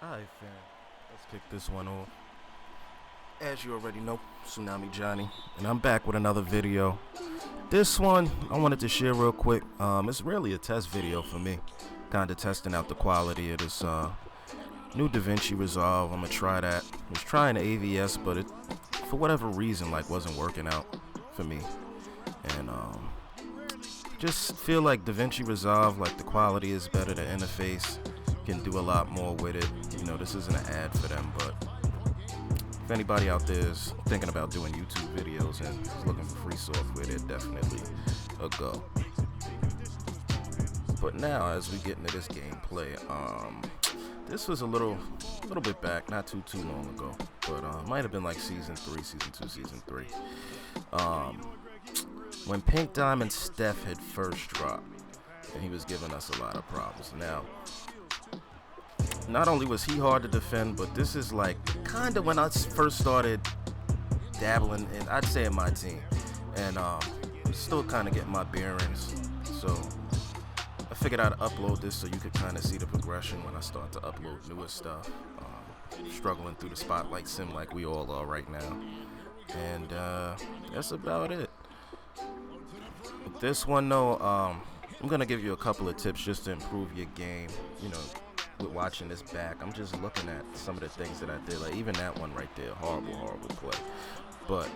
Alright fam, let's kick this one off. As you already know, TsunXmiJani, and I'm back with another video. This one I wanted to share real quick. It's really a test video for me, kind of testing out the quality of this new DaVinci Resolve. I'm gonna try that. I was trying AVS, but it, for whatever reason, like wasn't working out for me. And just feel like DaVinci Resolve, like the quality is better, the interface can do a lot more with it. You know, this isn't an ad for them, but if anybody out there is thinking about doing YouTube videos and is looking for free software, they're definitely a go. But now, as we get into this gameplay, this was a little bit back, not too long ago, but might have been like season 2, season 3. When Pink Diamond Steph had first dropped, and he was giving us a lot of problems. Now, not only was he hard to defend, but this is like kind of when I first started dabbling in, I'd say, in my team, and still kind of getting my bearings. So I figured I'd upload this so you could kind of see the progression when I start to upload newer stuff. Struggling through the spotlight sim like we all are right now, and that's about it. With this one though, I'm gonna give you a couple of tips just to improve your game. You know, with watching this back, I'm just looking at some of the things that I did, like even that one right there, horrible play. But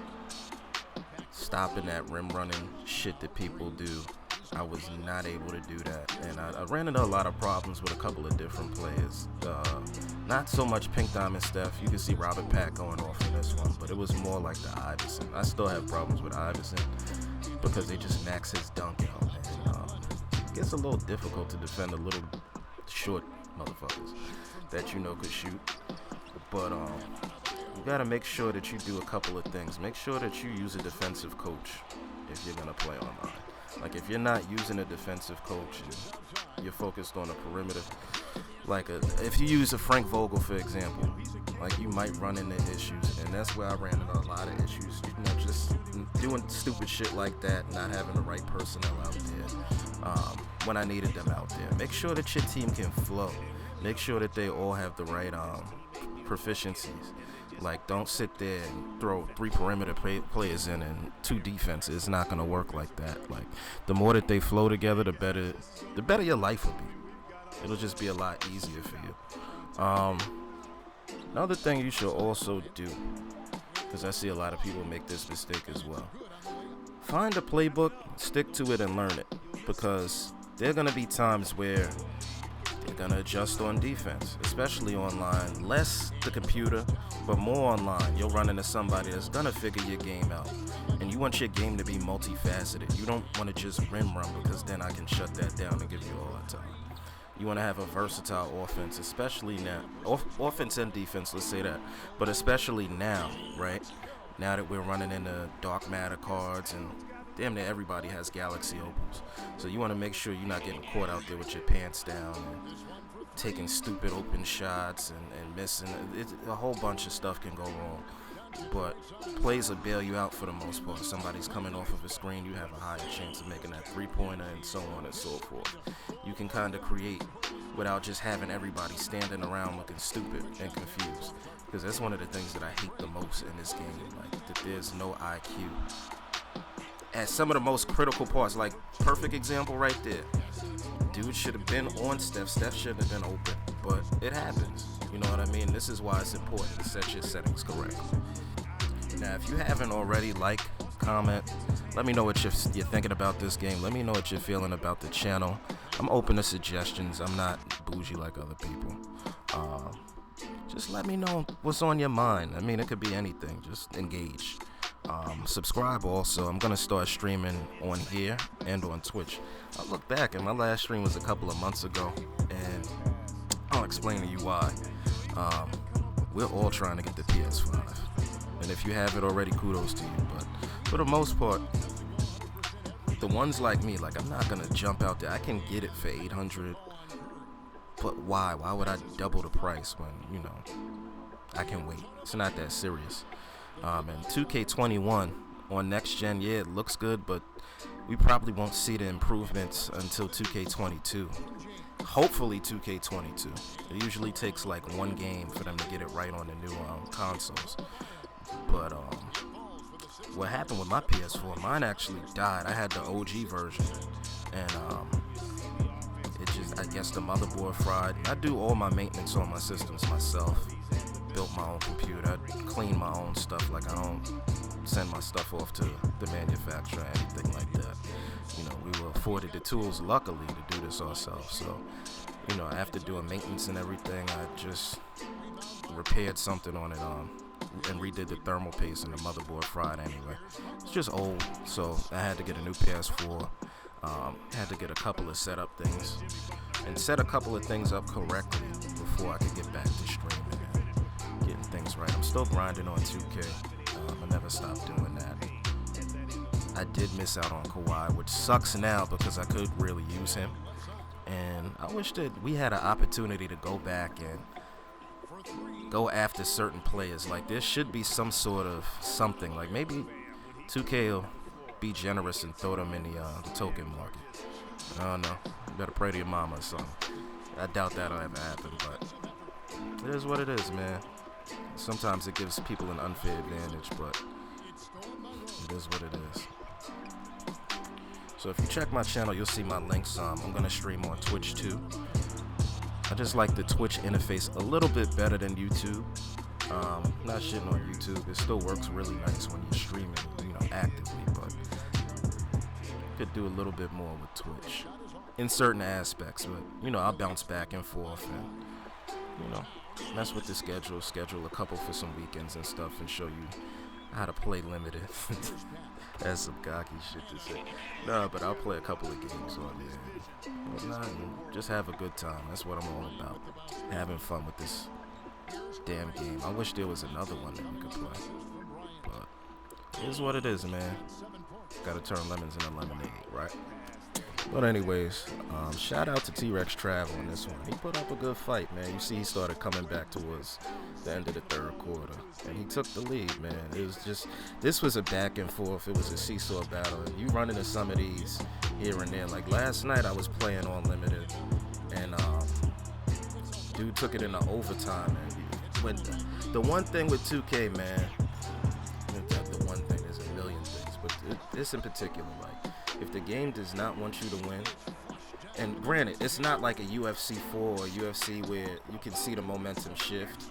stopping that rim running shit that people do, I was not able to do that, and I ran into a lot of problems with a couple of different players. Not so much Pink Diamond Steph. You can see Robert Pat going off in this one, but it was more like the Iverson. I still have problems with Iverson because they just max his dunk out, and it gets a little difficult to defend a little short motherfuckers that you know could shoot. But you gotta make sure that you do a couple of things. Make sure that you use a defensive coach if you're gonna play online. Like if you're not using a defensive coach and you're focused on a perimeter, like if you use a Frank Vogel for example, like you might run into issues, and that's where I ran into a lot of issues. You know, just doing stupid shit like that, not having the right personnel out there when I needed them out there. Make sure that your team can flow. Make sure that they all have the right proficiencies. Like, don't sit there and throw 3 perimeter players in and 2 defenses. It's not gonna work like that. Like, the more that they flow together, the better your life will be. It'll just be a lot easier for you. Another thing you should also do, because I see a lot of people make this mistake as well. Find a playbook, stick to it, and learn it. Because there are gonna be times where you're gonna adjust on defense, especially online. Less the computer, but more online. You'll run into somebody that's gonna figure your game out, and you want your game to be multifaceted. You don't want to just rim run, because then I can shut that down and give you all the time. You want to have a versatile offense, especially now. Offense and defense, let's say that, but especially now, right? Now that we're running into dark matter cards and damn near everybody has Galaxy Opals. So you want to make sure you're not getting caught out there with your pants down and taking stupid open shots and missing. A whole bunch of stuff can go wrong. But plays will bail you out for the most part. If somebody's coming off of a screen, you have a higher chance of making that 3-pointer and so on and so forth. You can kind of create without just having everybody standing around looking stupid and confused. Because that's one of the things that I hate the most in this game. Like, that there's no IQ. At some of the most critical parts, like perfect example right there. Dude should have been on Steph. Steph should have been open, but it happens. You know what I mean? This is why it's important to set your settings correctly. Now, if you haven't already, like, comment, let me know what you're thinking about this game. Let me know what you're feeling about the channel. I'm open to suggestions. I'm not bougie like other people. Just let me know what's on your mind. I mean, it could be anything. Just engage. Subscribe also. I'm gonna start streaming on here and on Twitch. I look back and my last stream was a couple of months ago, and I'll explain to you why. We're all trying to get the PS5, and if you have it already, kudos to you. But for the most part, the ones like me, like, I'm not gonna jump out there. I can get it for 800, but why would I double the price when, you know, I can wait? It's not that serious. And 2K21 on next gen, yeah, it looks good, but we probably won't see the improvements until 2K22. hopefully 2K22. It usually takes like one game for them to get it right on the new consoles. But what happened with my PS4, mine actually died. I had the OG version, and it just, I guess the motherboard fried. I do all my maintenance on my systems myself. Built my own computer, I clean my own stuff. Like, I don't send my stuff off to the manufacturer or anything like that. You know, we were afforded the tools, luckily, to do this ourselves. So, you know, after doing maintenance and everything, I just repaired something on it and redid the thermal paste, and the motherboard fried anyway. It's just old, so I had to get a new PS4. Had to get a couple of setup things and set a couple of things up correctly before I could get back to streaming and getting things right. I'm still grinding on 2K. I never stopped doing that. I did miss out on Kawhi, which sucks now because I could really use him. And I wish that we had an opportunity to go back and go after certain players. Like, there should be some sort of something. Like, maybe 2K will be generous and throw them in the token market. I don't know. You better pray to your mama or something. I doubt that'll ever happen, but it is what it is, man. Sometimes it gives people an unfair advantage, but it is what it is. So if you check my channel, you'll see my links. I'm going to stream on Twitch too. I just like the Twitch interface a little bit better than YouTube. Not shitting on YouTube. It still works really nice when you're streaming, you know, actively, but could do a little bit more with Twitch in certain aspects. But, you know, I'll bounce back and forth and, you know, mess with the schedule a couple for some weekends and stuff, and show you how to play limited. That's some cocky shit to say. No, but I'll play a couple of games on there. But nah, just have a good time. That's what I'm all about. Having fun with this damn game. I wish there was another one that we could play. But it is what it is, man. Gotta turn lemons into lemonade, right? But anyways, shout out to T-Rex Trav on this one. He put up a good fight, man. You see he started coming back towards the end of the third quarter, and he took the lead, man. It was just, this was a back and forth. It was a seesaw battle. And you run into some of these here and there. Like last night I was playing on limited, and dude took it into overtime. And when the one thing with 2K, man, the one thing, there's a million things, but this in particular, like, if the game does not want you to win, and granted, it's not like a UFC 4 or UFC where you can see the momentum shift.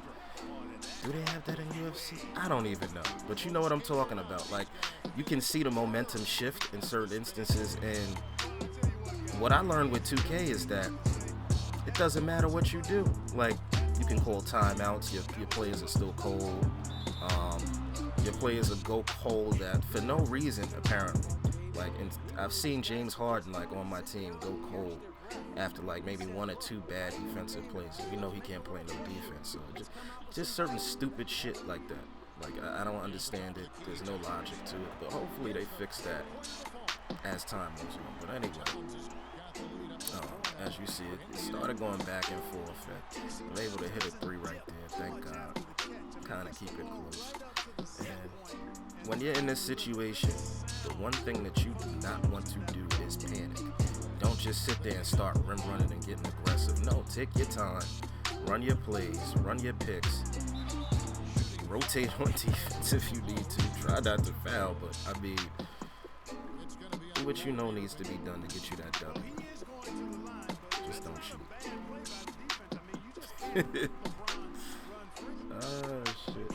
Do they have that in UFC? I don't even know. But you know what I'm talking about. Like, you can see the momentum shift in certain instances, and what I learned with 2K is that it doesn't matter what you do. Like, you can call timeouts, your players are still cold. Your players will go cold for no reason, apparently. Like, and I've seen James Harden, like, on my team go cold after, like, maybe one or two bad defensive plays. You know he can't play no defense. So just certain stupid shit like that. Like, I don't understand it. There's no logic to it. But hopefully they fix that as time goes on. But anyway, as you see, it started going back and forth. And I'm able to hit a three right there. Thank God. Kind of keep it close. And when you're in this situation, the one thing that you do not want to do is panic. Don't just sit there and start rim running and getting aggressive. No, take your time. Run your plays. Run your picks. Rotate on defense if you need to. Try not to foul, but I mean, do what you know needs to be done to get you that W. Just don't shoot. Oh, shit.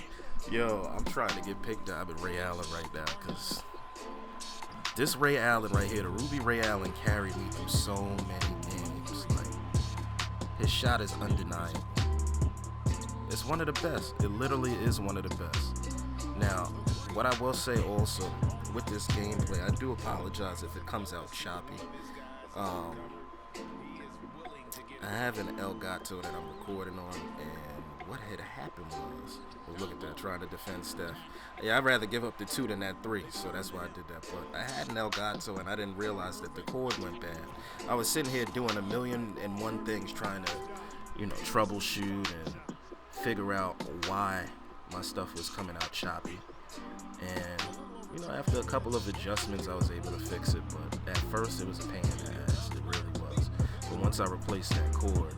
Yo, I'm trying to get picked up at Ray Allen right now, because this Ray Allen right here, the Ruby Ray Allen, carried me through so many games. Like, his shot is undeniable. It's one of the best. It literally is one of the best. Now, what I will say also, with this gameplay, I do apologize if it comes out choppy. I have an Elgato that I'm recording on, and what had happened was, well, look at that, trying to defend Steph. Yeah, I'd rather give up the 2 than that 3, so that's why I did that. But I had an Elgato, and I didn't realize that the cord went bad. I was sitting here doing 1,000,001 things, trying to, you know, troubleshoot and figure out why my stuff was coming out choppy. And, you know, after a couple of adjustments, I was able to fix it. But at first, it was a pain in the ass. It really was. But once I replaced that cord,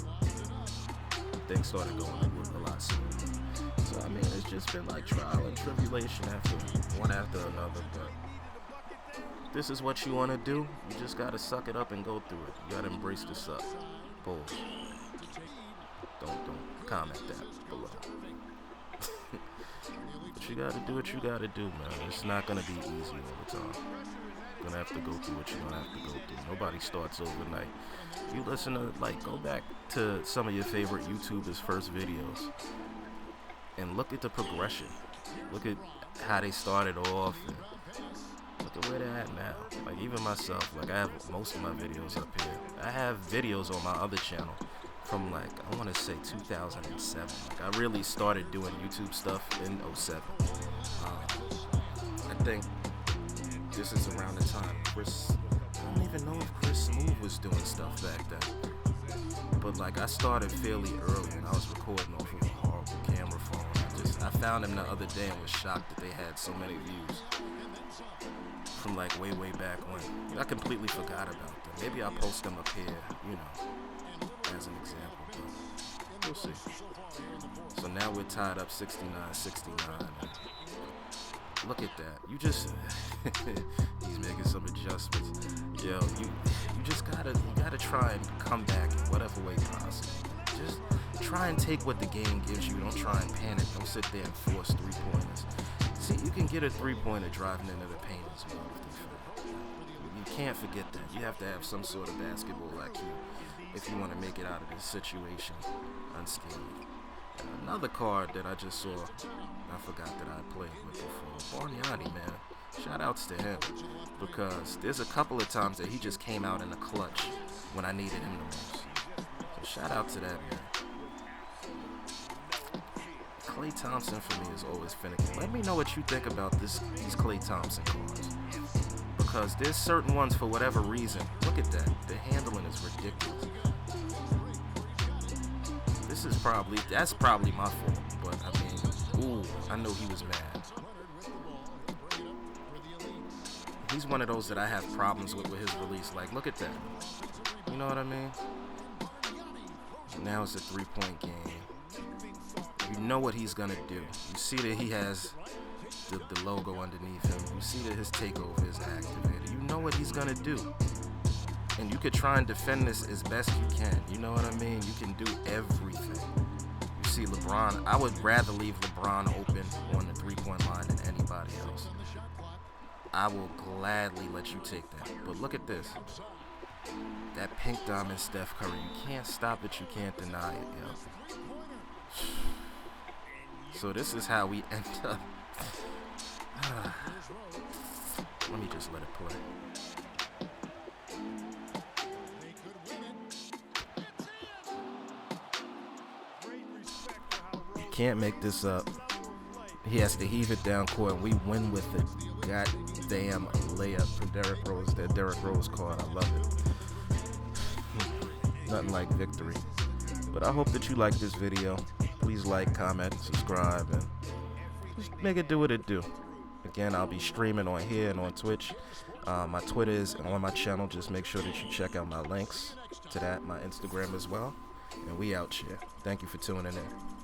things started going a lot smoother. So I mean, it's just been like trial and tribulation one after another. But this is what you want to do. You just gotta suck it up and go through it. You gotta embrace the suck. Pause. Don't comment that below. But you gotta do what you gotta do, man. It's not gonna be easy all the time. You're gonna have to go through what you're gonna have to go through. Nobody starts overnight. You listen to, like, go back to some of your favorite YouTubers' first videos and look at the progression. Look at how they started off and look at where they're at now. Like, even myself, like, I have most of my videos up here. I have videos on my other channel from, like, I want to say 2007. Like, I really started doing YouTube stuff in 07. I think this is around the time I don't even know if Chris Smooth was doing stuff back then. But, like, I started fairly early, and I was recording off of a horrible camera phone. I found them the other day and was shocked that they had so many views from, like, way back when. I completely forgot about them. Maybe I'll post them up here, you know, as an example, but we'll see. So now we're tied up 69-69. Look at that. You just he's making some adjustments. Yo, you just gotta try and come back in whatever way possible. Just try and take what the game gives you. Don't try and panic. Don't sit there and force 3-pointers. See, you can get a 3-pointer driving into the paint as well. You can't forget that. You have to have some sort of basketball IQ if you want to make it out of this situation unscathed. Another card that I just saw, I forgot that I played with before, Jani, man. Shout outs to him, because there's a couple of times that he just came out in the clutch when I needed him the most. So shout out to that, man. Klay Thompson for me is always finicky. Let me know what you think about these Klay Thompson cards, because there's certain ones, for whatever reason, look at that, the handling is ridiculous. That's probably my fault, but I mean, ooh, I know he was mad. He's one of those that I have problems with his release. Like, look at that. You know what I mean? Now it's a 3-point game. You know what he's gonna do. You see that he has the logo underneath him. You see that his takeover is activated. You know what he's gonna do. And you could try and defend this as best you can. You know what I mean? You can do everything. You see LeBron, I would rather leave LeBron open on the 3-point line than anybody else. I will gladly let you take that. But look at this. That pink diamond Steph Curry. You can't stop it, you can't deny it, yo. So this is how we end up. Let me just let it play. Can't make this up. He has to heave it down court, and we win with it. Goddamn layup from Derrick Rose. That Derrick Rose card, I love it. Nothing like victory. But I hope that you like this video. Please like, comment, subscribe, and just make it do what it do. Again, I'll be streaming on here and on Twitch. My Twitter is on my channel. Just make sure that you check out my links to that, my Instagram as well. And we out here. Thank you for tuning in.